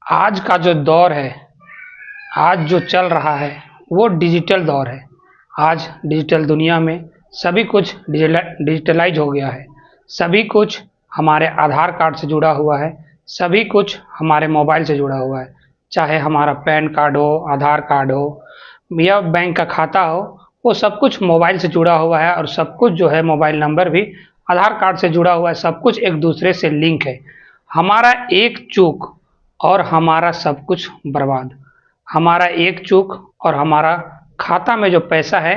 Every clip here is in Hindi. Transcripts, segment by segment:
आज का जो दौर है, आज जो चल रहा है वो डिजिटल दौर है। आज डिजिटल दुनिया में सभी कुछ डिजिटलाइज हो गया है। सभी कुछ हमारे आधार कार्ड से जुड़ा हुआ है, सभी कुछ हमारे मोबाइल से जुड़ा हुआ है। चाहे हमारा पैन कार्ड हो, आधार कार्ड हो या बैंक का खाता हो, वो सब कुछ मोबाइल से जुड़ा हुआ है और सब कुछ जो है मोबाइल नंबर भी आधार कार्ड से जुड़ा हुआ है। सब कुछ एक दूसरे से लिंक है। हमारा एक चूक और हमारा सब कुछ बर्बाद। हमारा एक चूक और हमारा खाता में जो पैसा है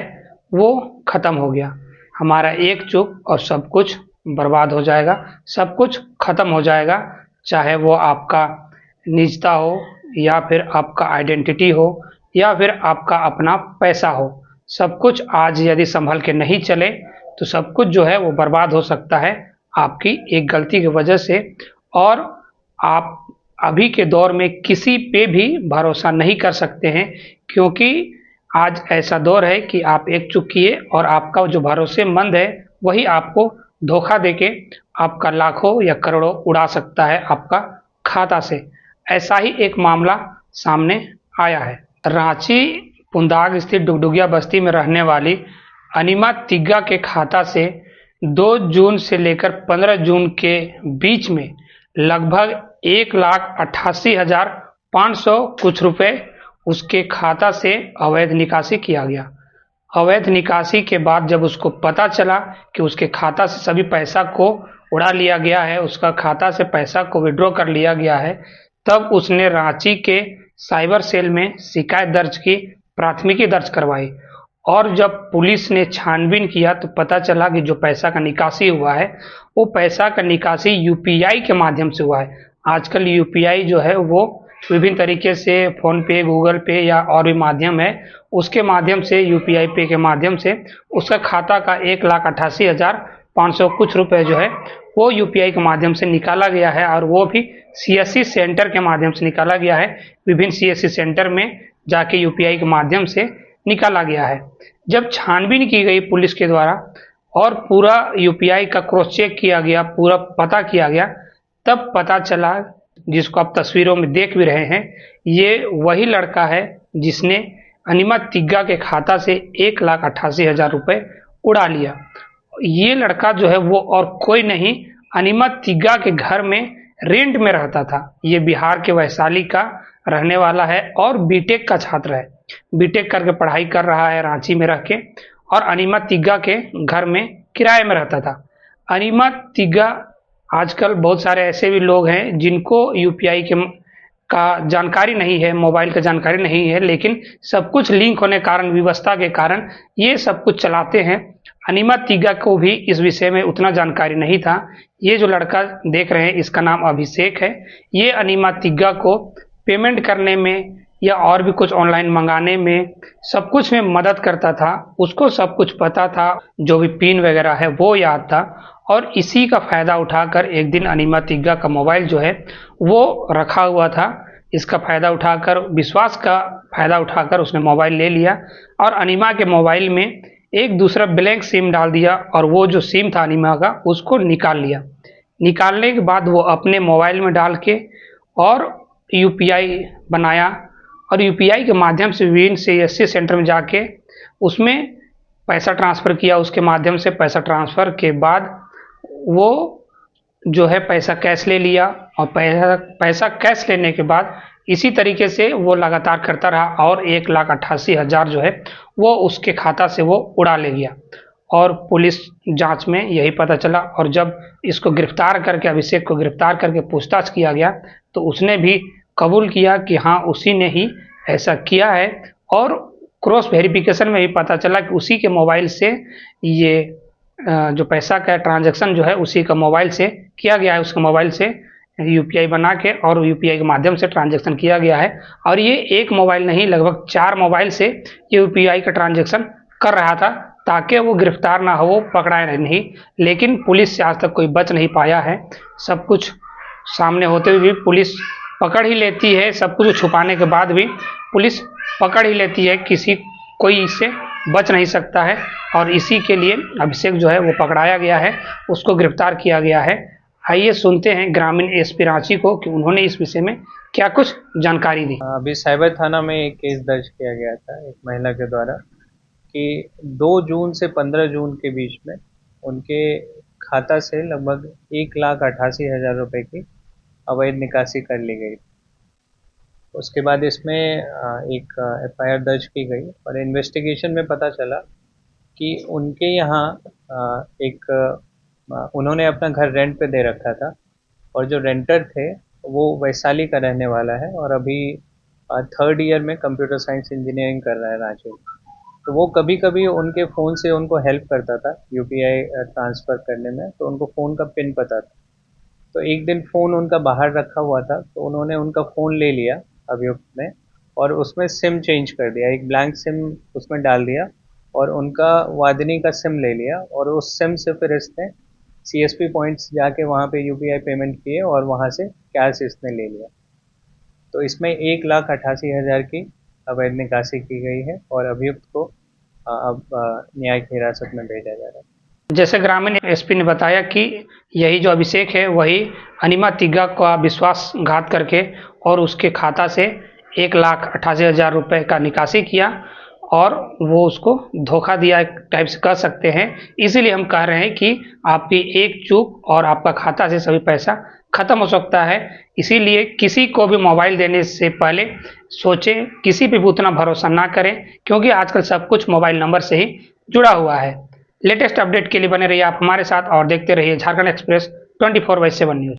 वो ख़त्म हो गया। हमारा एक चूक और सब कुछ बर्बाद हो जाएगा, सब कुछ ख़त्म हो जाएगा। चाहे वो आपका निजता हो या फिर आपका आइडेंटिटी हो या फिर आपका अपना पैसा हो, सब कुछ आज यदि संभल के नहीं चले तो सब कुछ जो है वो बर्बाद हो सकता है आपकी एक गलती की वजह से। और आप अभी के दौर में किसी पे भी भरोसा नहीं कर सकते हैं, क्योंकि आज ऐसा दौर है कि आप एक चूक किए और आपका जो भरोसेमंद है वही आपको धोखा देके आपका लाखों या करोड़ों उड़ा सकता है आपका खाता से। ऐसा ही एक मामला सामने आया है। रांची पुंदाग स्थित डुगडुगिया बस्ती में रहने वाली अनिमा तिग्गा के खाता से 2 जून से लेकर 15 जून के बीच में लगभग 1,88,500 कुछ रुपए उसके खाता से अवैध निकासी किया गया। अवैध निकासी के बाद जब उसको पता चला कि उसके खाता से सभी पैसा को उड़ा लिया गया है, उसका खाता से पैसा को विड्रॉ कर लिया गया है, तब उसने रांची के साइबर सेल में शिकायत दर्ज की, प्राथमिकी दर्ज करवाई। और जब पुलिस ने छानबीन किया तो पता चला कि जो पैसा का निकासी हुआ है वो पैसा का निकासी यूपीआई के माध्यम से हुआ है। आजकल यूपीआई जो है वो विभिन्न तरीके से फ़ोन पे, गूगल पे या और भी माध्यम है, उसके माध्यम से यूपीआई पे के माध्यम से उसका खाता का 1,88,500 कुछ रुपए जो है वो यूपीआई के माध्यम से निकाला गया है। और वो भी सीएससी सेंटर के माध्यम से निकाला गया है। विभिन्न सीएससी सेंटर में जाके यूपीआई के माध्यम से निकाला गया है। जब छानबीन की गई पुलिस के द्वारा और पूरा यूपीआई का क्रॉस चेक किया गया, पूरा पता किया गया, तब पता चला, जिसको आप तस्वीरों में देख भी रहे हैं, ये वही लड़का है जिसने अनिमा तिग्गा के खाता से 1,88,000 रुपए उड़ा लिया। ये लड़का जो है वो और कोई नहीं, अनिमा तिग्गा के घर में रेंट में रहता था। ये बिहार के वैशाली का रहने वाला है और बीटेक का छात्र है। बीटेक करके पढ़ाई कर रहा है रांची में रह के, और अनिमा तिग्गा के घर में किराए में रहता था। अनिमा तिग्गा, आजकल बहुत सारे ऐसे भी लोग हैं जिनको यूपीआई के का जानकारी नहीं है, मोबाइल का जानकारी नहीं है, लेकिन सब कुछ लिंक होने के कारण, व्यवस्था के कारण ये सब कुछ चलाते हैं। अनिमा तिग्गा को भी इस विषय में उतना जानकारी नहीं था। ये जो लड़का देख रहे हैं इसका नाम अभिषेक है। ये अनिमा तिग्गा को पेमेंट करने में या और भी कुछ ऑनलाइन मंगाने में, सब कुछ में मदद करता था। उसको सब कुछ पता था, जो भी पिन वगैरह है वो याद था। और इसी का फ़ायदा उठाकर एक दिन अनिमा तिग्गा का मोबाइल जो है वो रखा हुआ था। इसका फ़ायदा उठाकर, विश्वास का फ़ायदा उठाकर उसने मोबाइल ले लिया और अनिमा के मोबाइल में एक दूसरा ब्लैंक सिम डाल दिया और वो जो सिम था अनिमा का उसको निकाल लिया। निकालने के बाद वो अपने मोबाइल में डाल के और यूपीआई बनाया और यूपीआई के माध्यम से विभिन्न सीएससी सेंटर में जाके उसमें पैसा ट्रांसफ़र किया। उसके माध्यम से पैसा ट्रांसफ़र के बाद वो जो है पैसा कैश ले लिया और पैसा कैश लेने के बाद इसी तरीके से वो लगातार करता रहा और 1,88,000 जो है वो उसके खाता से वो उड़ा ले गया। और पुलिस जांच में यही पता चला, और जब इसको गिरफ्तार करके, अभिषेक को गिरफ्तार करके पूछताछ किया गया तो उसने भी कबूल किया कि हाँ उसी ने ही ऐसा किया है। और क्रॉस वेरिफिकेशन में भी पता चला कि उसी के मोबाइल से ये जो पैसा का ट्रांजैक्शन जो है उसी का मोबाइल से किया गया है। उसके मोबाइल से यूपीआई बना के और यूपीआई के माध्यम से ट्रांजैक्शन किया गया है। और ये एक मोबाइल नहीं, लगभग 4 मोबाइल से ये यूपीआई का ट्रांजैक्शन कर रहा था ताकि वो गिरफ्तार ना हो, वो पकड़ाए नहीं। लेकिन पुलिस से आज तक कोई बच नहीं पाया है। सब कुछ सामने होते हुए भी पुलिस पकड़ ही लेती है, सब कुछ छुपाने के बाद भी पुलिस पकड़ ही लेती है, कोई इससे बच नहीं सकता है। और इसी के लिए अभिषेक जो है वो पकड़ाया गया है, उसको गिरफ्तार किया गया है। आइए सुनते हैं ग्रामीण एसपी रांची को कि उन्होंने इस विषय में क्या कुछ जानकारी दी। अभी साइबर थाना में एक केस दर्ज किया गया था एक महिला के द्वारा कि 2 जून से 15 जून के बीच में उनके खाता से लगभग 1,88,000 रुपए की अवैध निकासी कर ली गई। उसके बाद इसमें एक एफआईआर दर्ज की गई और इन्वेस्टिगेशन में पता चला कि उनके यहाँ उन्होंने अपना घर रेंट पे दे रखा था और जो रेंटर थे वो वैशाली का रहने वाला है और अभी 3rd ईयर में कंप्यूटर साइंस इंजीनियरिंग कर रहा है रांची में। तो वो कभी कभी उनके फ़ोन से उनको हेल्प करता था यूपीआई ट्रांसफ़र करने में, तो उनको फ़ोन का पिन पता था। तो एक दिन फ़ोन उनका बाहर रखा हुआ था तो उन्होंने उनका फ़ोन ले लिया अभियुक्त ने और उसमें सिम चेंज कर दिया, एक ब्लैंक सिम उसमें डाल दिया और उनका वादिनी का सिम ले लिया और उस सिम से फिर इसने सीएसपी पॉइंट्स जाके वहाँ पे यूपीआई पेमेंट किए और वहाँ से कैश इसने ले लिया। तो इसमें 1,88,000 की अवैध निकासी की गई है और अभियुक्त को अब न्यायिक हिरासत में भेजा जा रहा है। जैसे ग्रामीण एसपी ने बताया कि यही जो अभिषेक है वही अनिमा तिग्गा का विश्वासघात करके और उसके खाता से 1,88,000 रुपए का निकासी किया और वो उसको धोखा दिया एक टाइप से कह सकते हैं। इसीलिए हम कह रहे हैं कि आपकी एक चूक और आपका खाता से सभी पैसा खत्म हो सकता है। इसीलिए किसी को भी मोबाइल देने से पहले सोचें, किसी पे भी उतना भरोसा ना करें क्योंकि आजकल सब कुछ मोबाइल नंबर से ही जुड़ा हुआ है। लेटेस्ट अपडेट के लिए बने रहिए आप हमारे साथ और देखते रहिए झारखंड एक्सप्रेस 24/7 न्यूज।